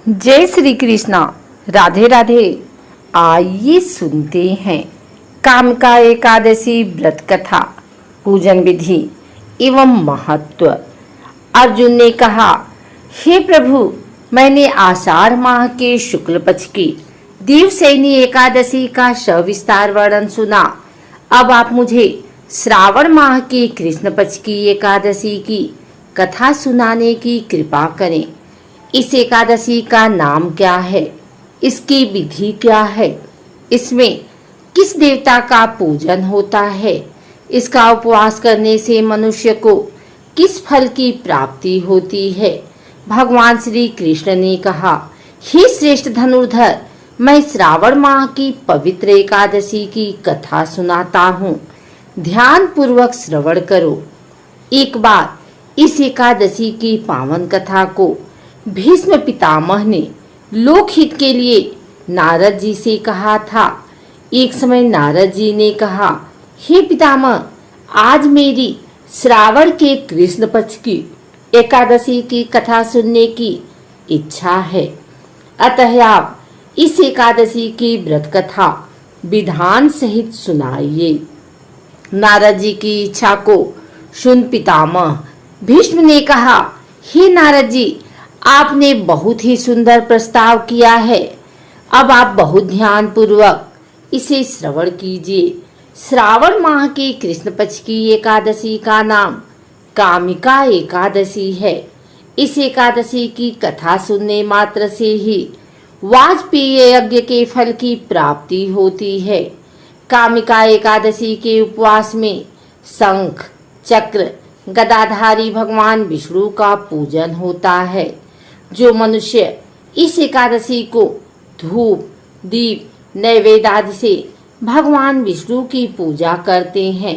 जय श्री कृष्णा। राधे राधे। आइए सुनते हैं कामिका एकादशी व्रत कथा, पूजन विधि एवं महत्व। अर्जुन ने कहा, हे प्रभु, मैंने आषाढ़ माह के शुक्ल पक्ष की देवशयनी एकादशी का सविस्तार वर्णन सुना। अब आप मुझे श्रावण माह की कृष्ण पक्ष की एकादशी की कथा सुनाने की कृपा करें। इस एकादशी का नाम क्या है? इसकी विधि क्या है? इसमें किस देवता का पूजन होता है? इसका उपवास करने से मनुष्य को किस फल की प्राप्ति होती है? भगवान श्री कृष्ण ने कहा, हे श्रेष्ठ धनुर्धर, मैं श्रावण माह की पवित्र एकादशी की कथा सुनाता हूँ। ध्यान पूर्वक श्रवण करो। एक बार इस एकादशी की पावन कथा को भीष्म पितामह ने लोकहित के लिए नारद जी से कहा था। एक समय नारद जी ने कहा, हे पितामह, आज मेरी श्रावण के कृष्ण पक्ष की एकादशी की कथा सुनने की इच्छा है, अतः आप इस एकादशी की व्रत कथा विधान सहित सुनाइए। नारद जी की इच्छा को सुन पितामह भीष्म ने कहा, हे नारद जी, आपने बहुत ही सुंदर प्रस्ताव किया है। अब आप बहुत ध्यान पूर्वक इसे श्रवण कीजिए। श्रावण माह की कृष्ण पक्ष की एकादशी का नाम कामिका एकादशी है। इस एकादशी की कथा सुनने मात्र से ही वाजपेयी यज्ञ के फल की प्राप्ति होती है। कामिका एकादशी के उपवास में शंख, चक्र, गदाधारी भगवान विष्णु का पूजन होता है। जो मनुष्य इस एकादशी को धूप, दीप, नैवेद्य आदि से भगवान विष्णु की पूजा करते हैं,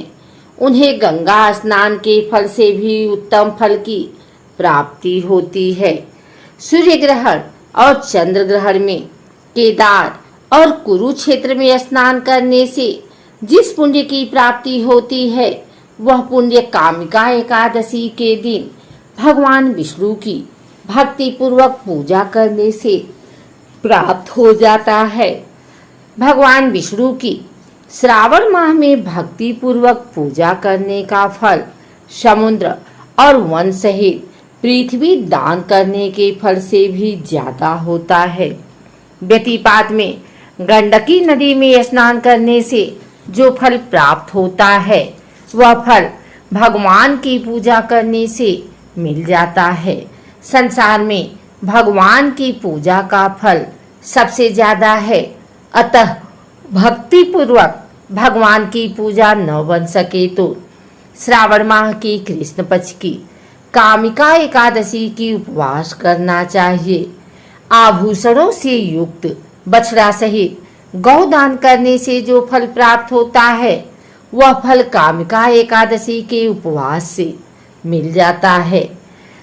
उन्हें गंगा स्नान के फल से भी उत्तम फल की प्राप्ति होती है। सूर्य ग्रहण और चंद्र ग्रहण में केदार और कुरुक्षेत्र में स्नान करने से जिस पुण्य की प्राप्ति होती है, वह पुण्य कामिका एकादशी के दिन भगवान विष्णु की भक्ति पूर्वक पूजा करने से प्राप्त हो जाता है। भगवान विष्णु की श्रावण माह में भक्ति पूर्वक पूजा करने का फल समुद्र और वन सहित पृथ्वी दान करने के फल से भी ज्यादा होता है। व्यतिपात में गंडकी नदी में स्नान करने से जो फल प्राप्त होता है, वह फल भगवान की पूजा करने से मिल जाता है। संसार में भगवान की पूजा का फल सबसे ज्यादा है, अतः भक्ति पूर्वक भगवान की पूजा न बन सके तो श्रावण माह की कृष्ण पक्ष की कामिका एकादशी की उपवास करना चाहिए। आभूषणों से युक्त बछड़ा सहित गौदान करने से जो फल प्राप्त होता है, वह फल कामिका एकादशी के उपवास से मिल जाता है।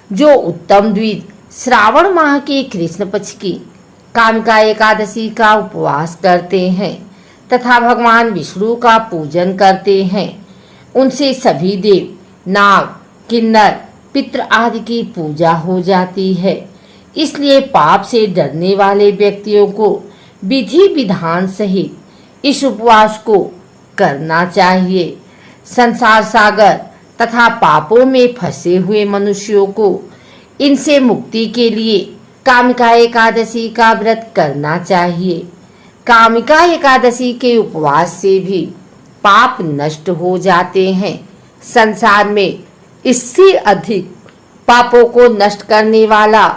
जो उत्तम द्विज श्रावण माह के कृष्ण पक्ष की कामिका एकादशी का उपवास करते हैं तथा भगवान विष्णु का पूजन करते हैं, उनसे सभी देव, नाग, किन्नर, पितृ आदि की पूजा हो जाती है। इसलिए पाप से डरने वाले व्यक्तियों को विधि विधान सहित इस उपवास को करना चाहिए। संसार सागर तथा पापों में फंसे हुए मनुष्यों को इनसे मुक्ति के लिए कामिका एकादशी का व्रत करना चाहिए। कामिका एकादशी के उपवास से भी पाप नष्ट हो जाते हैं। संसार में इससे अधिक पापों को नष्ट करने वाला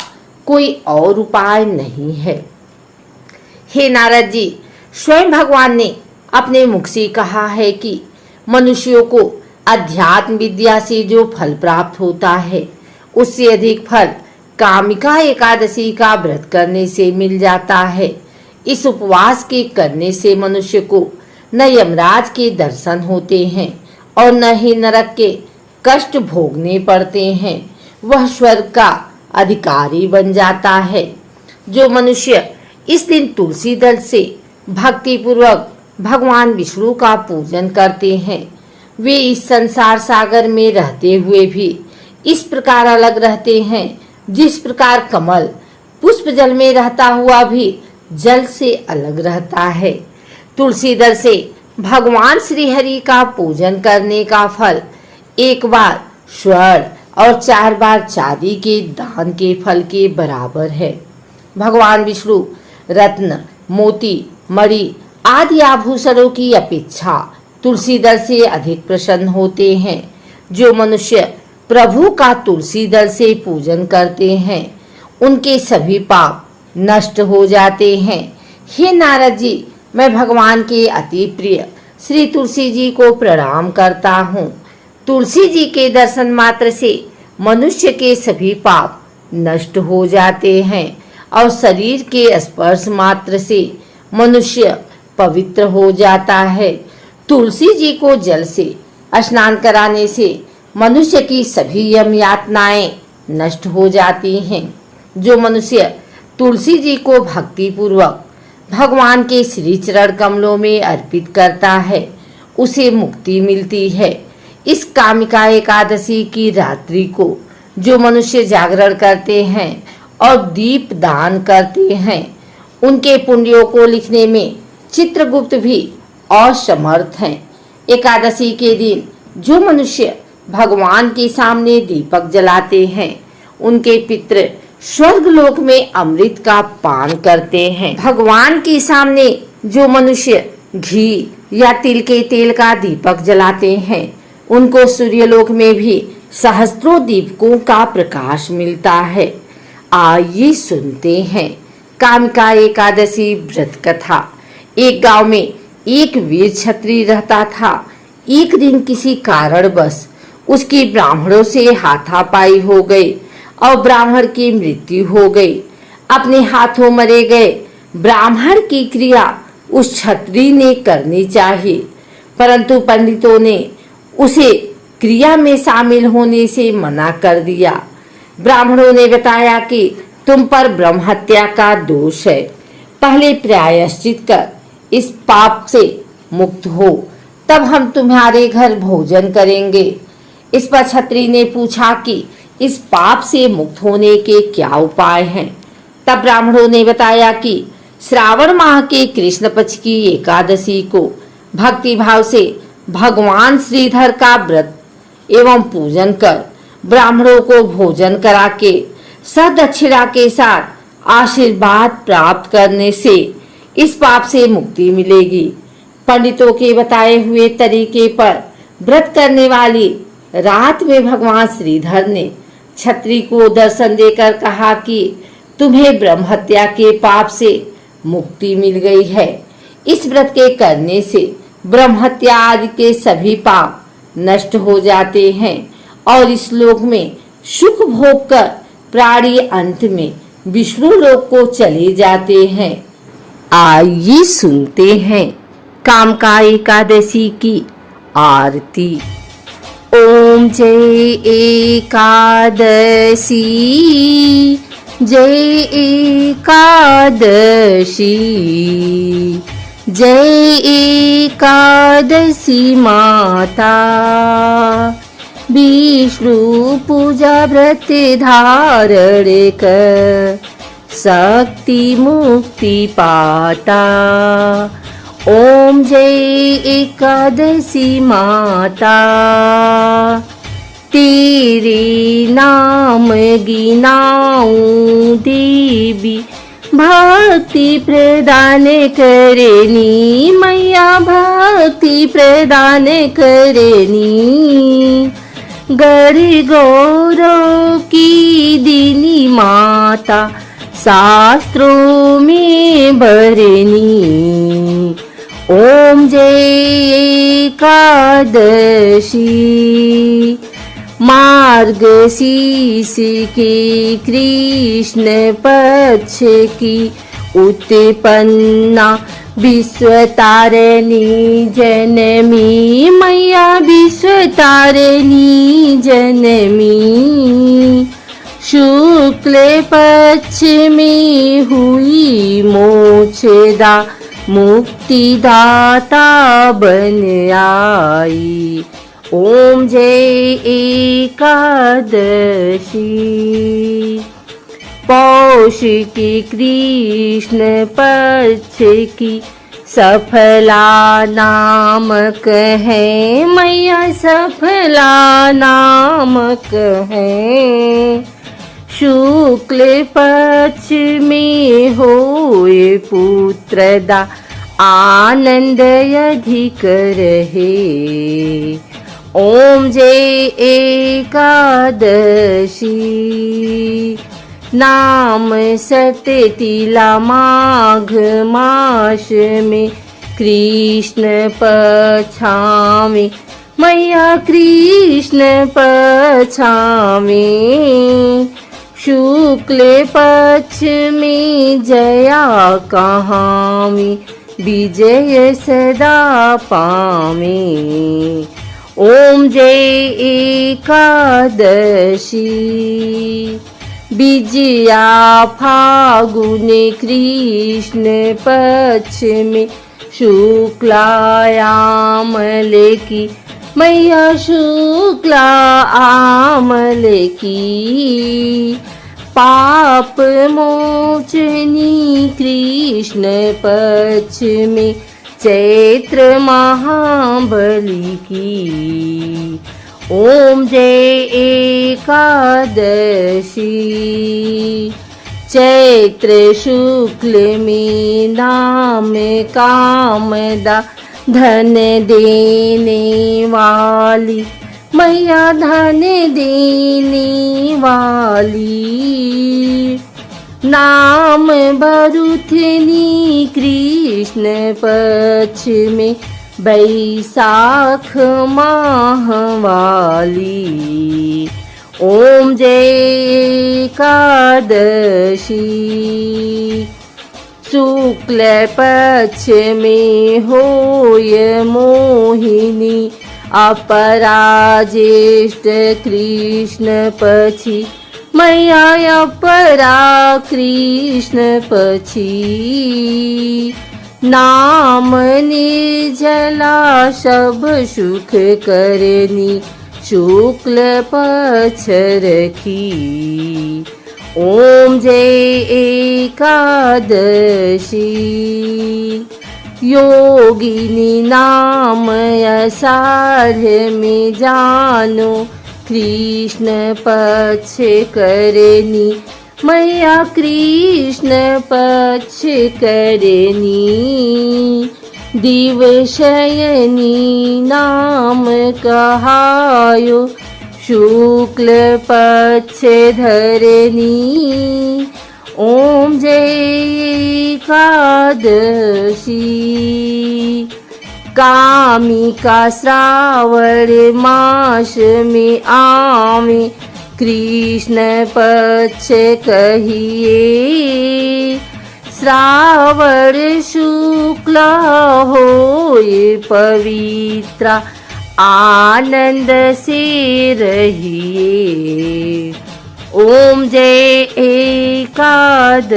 कोई और उपाय नहीं है। हे नारद जी, स्वयं भगवान ने अपने मुख से कहा है कि मनुष्यों को अध्यात्म विद्या से जो फल प्राप्त होता है, उससे अधिक फल कामिका एकादशी का व्रत करने से मिल जाता है। इस उपवास के करने से मनुष्य को न यमराज के दर्शन होते हैं और न ही नरक के कष्ट भोगने पड़ते हैं। वह स्वर्ग का अधिकारी बन जाता है। जो मनुष्य इस दिन तुलसी दल से भक्ति पूर्वक भगवान विष्णु का पूजन करते हैं, वे इस संसार सागर में रहते हुए भी इस प्रकार अलग रहते हैं जिस प्रकार कमल पुष्प पुष्प जल में रहता हुआ भी जल से अलग रहता है। तुलसी दल से भगवान श्री हरि का पूजन करने का फल 1 बार स्वर्ण और 4 बार चांदी के दान के फल के बराबर है। भगवान विष्णु रत्न, मोती, मणि आदि आभूषणों की अपेक्षा तुलसी दल से अधिक प्रसन्न होते हैं। जो मनुष्य प्रभु का तुलसी दल से पूजन करते हैं उनके सभी पाप नष्ट हो जाते हैं। हे नारद जी, मैं भगवान के अति प्रिय श्री तुलसी जी को प्रणाम करता हूँ। तुलसी जी के दर्शन मात्र से मनुष्य के सभी पाप नष्ट हो जाते हैं और शरीर के स्पर्श मात्र से मनुष्य पवित्र हो जाता है। तुलसी जी को जल से स्नान कराने से मनुष्य की सभी यम यातनाएं नष्ट हो जाती हैं। जो मनुष्य तुलसी जी को भक्ति पूर्वक भगवान के श्री चरण कमलों में अर्पित करता है उसे मुक्ति मिलती है। इस कामिका एकादशी की रात्रि को जो मनुष्य जागरण करते हैं और दीप दान करते हैं उनके पुण्यों को लिखने में चित्रगुप्त भी असमर्थ हैं। एकादशी के दिन जो मनुष्य भगवान के सामने दीपक जलाते हैं उनके पितृ स्वर्ग लोक में अमृत का पान करते हैं। भगवान के सामने जो मनुष्य घी या तिल के तेल का दीपक जलाते हैं उनको सूर्यलोक में भी सहस्त्रों दीपकों का प्रकाश मिलता है। आइए सुनते हैं कामिका एकादशी व्रत कथा। एक गांव में एक वीर क्षत्रिय रहता था। एक दिन किसी कारणवश उसकी ब्राह्मणों से हाथापाई हो गई और ब्राह्मण की मृत्यु हो गई। अपने हाथों मरे गए ब्राह्मण की क्रिया उस क्षत्रिय ने करनी चाहिए, परंतु पंडितों ने उसे क्रिया में शामिल होने से मना कर दिया। ब्राह्मणों ने बताया कि तुम पर ब्रह्म हत्या का दोष है, पहले प्रायश्चित कर इस पाप से मुक्त हो, तब हम तुम्हारे घर भोजन करेंगे। इस पर क्षत्रिय ने पूछा कि इस पाप से मुक्त होने के क्या उपाय हैं। तब ब्राह्मणों ने बताया कि श्रावण माह के कृष्ण पक्ष की एकादशी को भक्ति भाव से भगवान श्रीधर का व्रत एवं पूजन कर ब्राह्मणों को भोजन करा के सदक्षिणा के साथ आशीर्वाद प्राप्त करने से इस पाप से मुक्ति मिलेगी। पंडितों के बताए हुए तरीके पर व्रत करने वाली रात में भगवान श्रीधर ने क्षत्रिय को दर्शन देकर कहा कि तुम्हें ब्रह्म हत्या के पाप से मुक्ति मिल गई है। इस व्रत के करने से ब्रह्म हत्या आदि के सभी पाप नष्ट हो जाते हैं और इस लोक में सुख भोग कर प्राणी अंत में विष्णु लोक को चले जाते हैं। आइए सुनते हैं कामिका एकादशी की आरती। ओम जय एकादशी, जय एकादशी, जय एकादशी माता। विष्णु पूजा व्रत धारण कर शक्ति मुक्ति पाता। ओम जय एकादशी माता, तेरे नाम गिनाऊं देवी, भक्ति प्रदान करेनी मैया, भक्ति प्रदान करेनी। गढ़ गौरव की दीनी माता, शास्त्रों में भरनी। ओम जय एकादशी, मार्गशीर्ष के कृष्ण पक्ष की उत्पन्ना विश्वतारिणी जनमी मैया, विश्वतारिणी जनमी। शुक्ल पक्ष में हुई मोक्षदा, मुक्तिदाता बन आई। ओम जय एकादशी। पौष की कृष्ण पक्ष की सफला नामक है मैया, सफला नामक है। शुक्ल पक्ष में होए पुत्रदा, आनंद अधिक रहे। ओम जय एकादशी नाम सततिला माघ मास में कृष्ण पक्षामि मैया, कृष्ण पक्षामि। शुक्ल पक्ष में जया कहामि, विजय सदा पामि। ओम जय एकादशी विजया फागुन कृष्ण पक्ष में शुक्लायामल की मैया, शुक्ला आमल की। पाप मोचनी कृष्ण पक्ष में चैत्र महाबली की। ओम जय एकादशी चैत्र शुक्ल में नाम कामदा, धन देने वाली मैया, धन देने वाली। नाम भरुथनी कृष्ण पक्ष में बैसाख माह वाली। ओम जय एकादशी शुक्ल पक्ष में होय मोहिनी, अपराजेष्ठ कृष्ण पक्षी मैया, अपरा कृष्ण पक्षी। नाम निर्जला सब सुख करनी, शुक्ल पक्ष रखी। ओम जय एकादशी योगिनी नाम अषाढ़ में जानो, कृष्ण पक्ष करनी मैया, कृष्ण पक्ष करनी। दिवशयनी नाम कहायो, शुक्ल पक्ष धरनी। ओम जय एकादशी कामिका श्रावण मास में आवे, कृष्ण पक्ष कहिए। श्रावण शुक्ल होए पवित्र, आनंद से रहिए। ओम जय एकादशी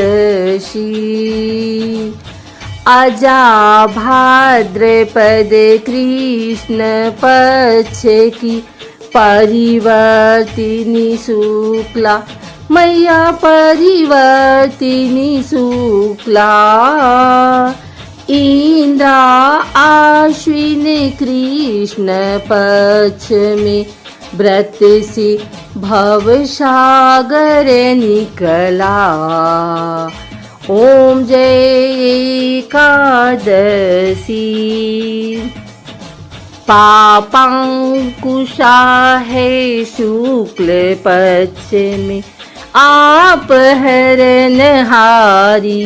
अजा भाद्रपद कृष्ण पक्ष की परिवर्तिनी शुक्ला मैया, परिवर्तिनी शुक्ला। इंद्रा आश्विन कृष्ण पक्ष में व्रत से भवसागर निकला। ओम जय एकादशी पापांकुशा है शुक्ल पक्ष में, आप हरनहारी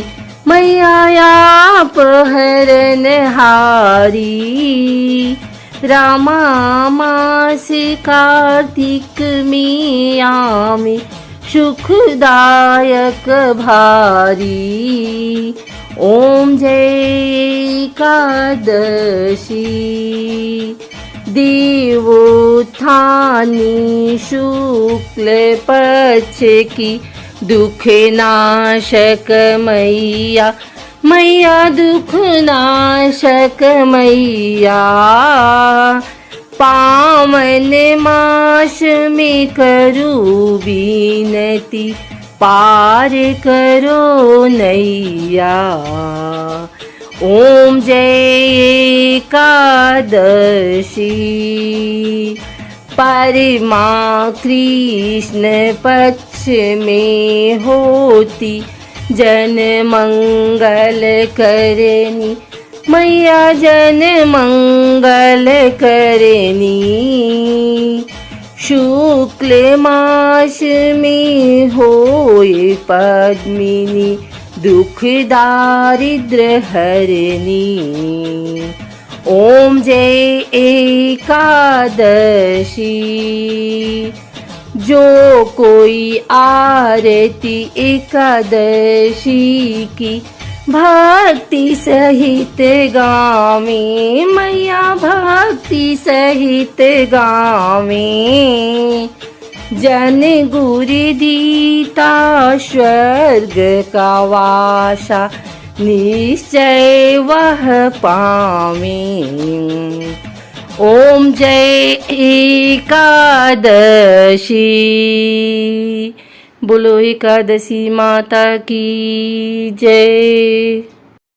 मैया, आप हरनहारी। रामा मास कार्तिक में आमी, सुखदायक भारी। ओम जय एकादशी देवोत्थानी शुक्ल पक्ष की दुख नाशक मैया, मैया दुख नाशक मैया। पावन मास में करूँ विनती, पार करो नैया। ओम जय एकादशी, परमा कृष्ण पक्ष में होती, जन मंगल करनी मैया, जन मंगल करनी। शुक्ल मास में होए पद्मिनी, दुख दारिद्र हरनी। ओम जय एकादशी, जो कोई आरती एकादशी की, भक्ति सहित गावे मैया, भक्ति सहित गावे। जन गुरु दीता स्वर्ग का वासा, निश्चय वह पावे। ओम जय एकादशी। बोलो एकादशी माता की जय।